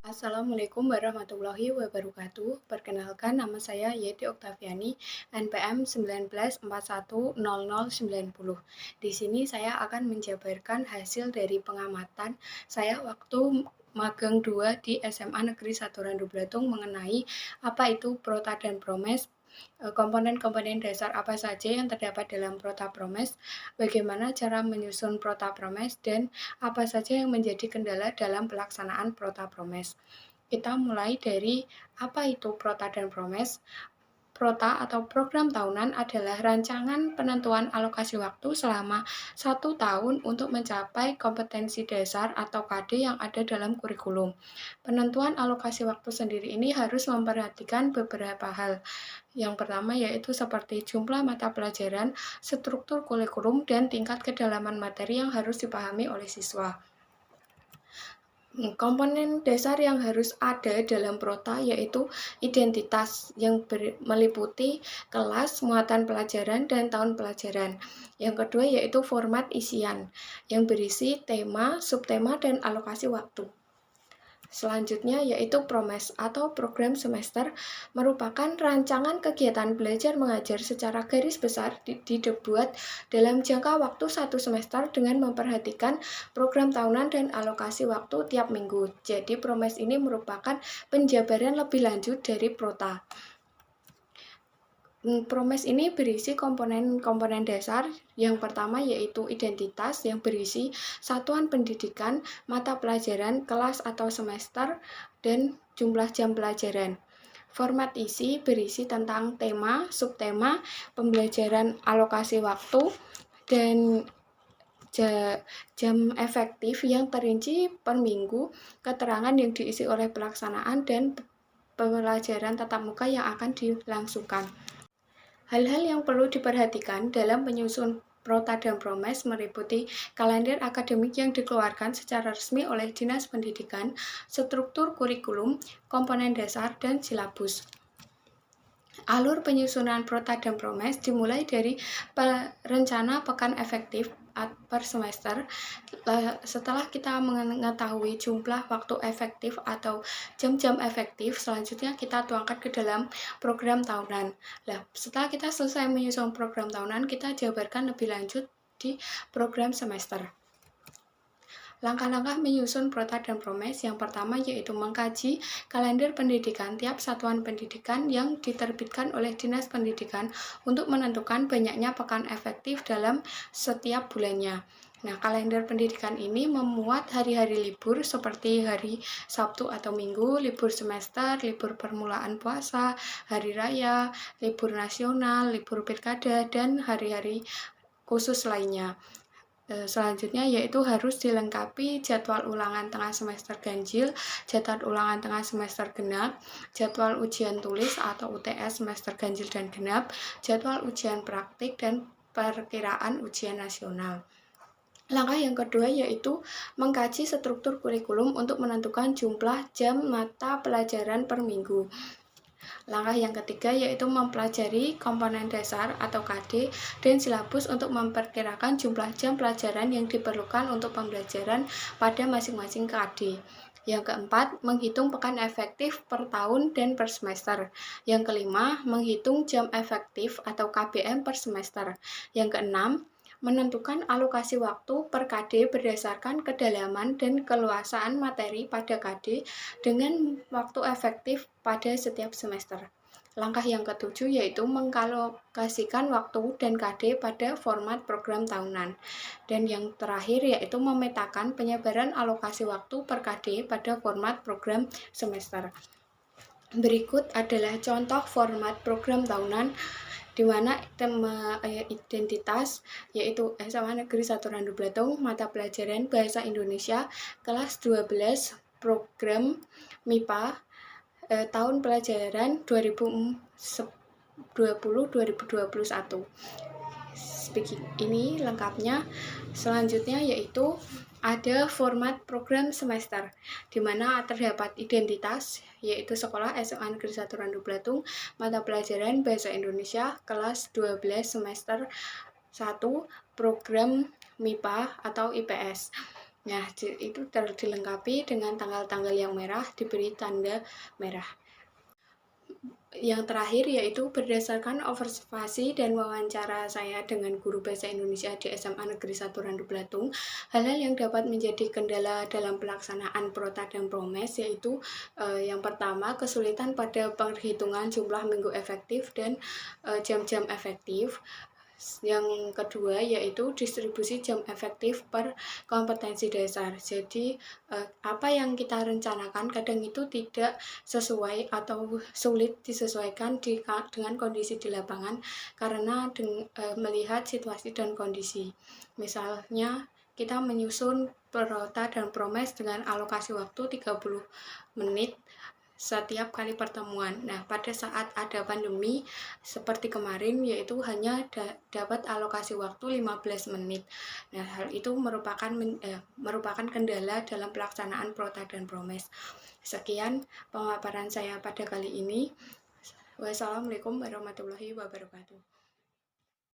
Assalamualaikum warahmatullahi wabarakatuh. Perkenalkan, nama saya Yeti Oktaviani, NPM 19410090. Di sini saya akan menjabarkan hasil dari pengamatan saya waktu magang 2 di SMA Negeri 1 Randu Blatung mengenai apa itu Prota dan Promes, komponen-komponen dasar apa saja yang terdapat dalam Prota Promes, bagaimana cara menyusun Prota Promes, dan apa saja yang menjadi kendala dalam pelaksanaan Prota Promes. Kita mulai dari apa itu Prota dan Promes. Prota atau program tahunan adalah rancangan penentuan alokasi waktu selama 1 tahun untuk mencapai kompetensi dasar atau KD yang ada dalam kurikulum. Penentuan alokasi waktu sendiri ini harus memperhatikan beberapa hal. Yang pertama yaitu seperti jumlah mata pelajaran, struktur kurikulum, dan tingkat kedalaman materi yang harus dipahami oleh siswa. Komponen dasar yang harus ada dalam Prota yaitu identitas yang meliputi kelas, muatan pelajaran, dan tahun pelajaran. Yang kedua yaitu format isian yang berisi tema, subtema, dan alokasi waktu. Selanjutnya yaitu Promes atau program semester merupakan rancangan kegiatan belajar mengajar secara garis besar dibuat dalam jangka waktu 1 semester dengan memperhatikan program tahunan dan alokasi waktu tiap minggu. Jadi Promes ini merupakan penjabaran lebih lanjut dari Prota. Promes ini berisi komponen-komponen dasar. Yang pertama yaitu identitas yang berisi satuan pendidikan, mata pelajaran, kelas atau semester, dan jumlah jam pelajaran. Format isi berisi tentang tema, subtema, pembelajaran alokasi waktu, dan jam efektif yang terinci per minggu, keterangan yang diisi oleh pelaksanaan, dan pelajaran tatap muka yang akan dilangsungkan. Hal-hal yang perlu diperhatikan dalam penyusun Prota dan Promes meliputi kalender akademik yang dikeluarkan secara resmi oleh Dinas Pendidikan, struktur kurikulum, komponen dasar, dan silabus. Alur penyusunan Prota dan Promes dimulai dari rencana pekan efektif per semester. Setelah kita mengetahui jumlah waktu efektif atau jam-jam efektif, selanjutnya kita tuangkan ke dalam program tahunan. Setelah kita selesai menyusun program tahunan, kita jabarkan lebih lanjut di program semester. Langkah-langkah menyusun Prota dan Promes yang pertama yaitu mengkaji kalender pendidikan tiap satuan pendidikan yang diterbitkan oleh Dinas Pendidikan untuk menentukan banyaknya pekan efektif dalam setiap bulannya. Kalender pendidikan ini memuat hari-hari libur seperti hari Sabtu atau Minggu, libur semester, libur permulaan puasa, hari raya, libur nasional, libur pilkada, dan hari-hari khusus lainnya. Selanjutnya yaitu harus dilengkapi jadwal ulangan tengah semester ganjil, jadwal ulangan tengah semester genap, jadwal ujian tulis atau UTS semester ganjil dan genap, jadwal ujian praktik, dan perkiraan ujian nasional. Langkah yang kedua yaitu mengkaji struktur kurikulum untuk menentukan jumlah jam mata pelajaran per minggu. Langkah yang ketiga yaitu mempelajari komponen dasar atau KD dan silabus untuk memperkirakan jumlah jam pelajaran yang diperlukan untuk pembelajaran pada masing-masing KD. Yang keempat, menghitung pekan efektif per tahun dan per semester. Yang kelima, menghitung jam efektif atau KBM per semester. Yang keenam, menentukan alokasi waktu per KD berdasarkan kedalaman dan keluasaan materi pada KD dengan waktu efektif pada setiap semester. Langkah yang ketujuh yaitu mengalokasikan waktu dan KD pada format program tahunan. Dan yang terakhir yaitu memetakan penyebaran alokasi waktu per KD pada format program semester. Berikut adalah contoh format program tahunan di mana tema identitas yaitu SMA Negeri 1 Randu Blatung, mata pelajaran Bahasa Indonesia, kelas 12, program MIPA, tahun pelajaran 2020-2021. Ini lengkapnya. Selanjutnya yaitu ada format program semester, di mana terdapat identitas, yaitu sekolah SMA Negeri 1 Randu Blatung, mata pelajaran Bahasa Indonesia, kelas 12 semester 1, program MIPA atau IPS. Nah, itu dilengkapi dengan tanggal-tanggal yang merah, diberi tanda merah. Yang terakhir yaitu berdasarkan observasi dan wawancara saya dengan guru bahasa Indonesia di SMA Negeri 1 Randu Belatung, hal-hal yang dapat menjadi kendala dalam pelaksanaan Prota dan Promes yaitu yang pertama kesulitan pada perhitungan jumlah minggu efektif dan jam-jam efektif. Yang kedua yaitu distribusi jam efektif per kompetensi dasar. Jadi apa yang kita rencanakan kadang itu tidak sesuai atau sulit disesuaikan dengan kondisi di lapangan karena melihat situasi dan kondisi. Misalnya kita menyusun Prota dan Promes dengan alokasi waktu 30 menit setiap kali pertemuan. Nah, pada saat ada pandemi seperti kemarin yaitu hanya dapat alokasi waktu 15 menit. Nah, hal itu merupakan kendala dalam pelaksanaan Prota dan Promes. Sekian pemaparan saya pada kali ini. Wassalamualaikum warahmatullahi wabarakatuh.